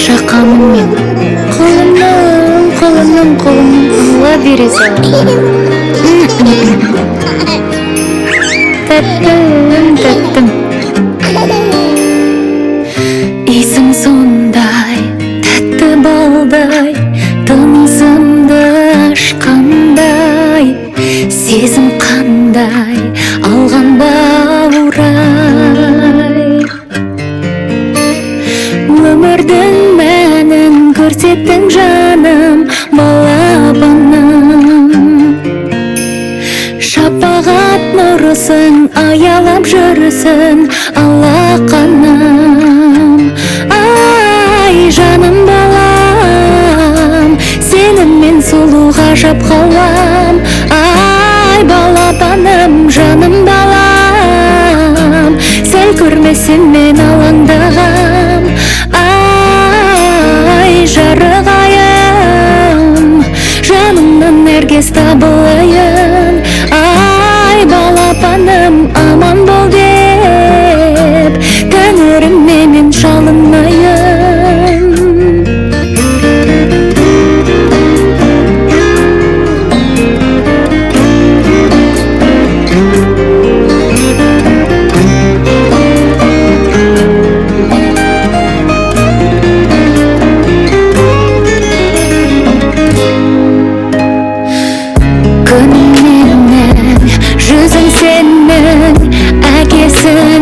шақаммен қолымның ала бере сал. Тәттім иісің сондай тәтті балдай, тынысымды ашқандай, сезім қандай алған баурай. Өмірдің мәнін көрсеттің жаным, балапаным. Шапағат нұрысың аялап жүрсің алақаным. Ай жаным балам, сеніммен сұлу ғажап қалам. Ай балапаным, жаным балам, сәл көрмесем мен алаңдағам. Ай жарық айым, жанымнан нәркес табылайын. Ай балапаным, аман бол деп тәңіріме мен шалынайын. Күнімнің жүзің сенің әкесің,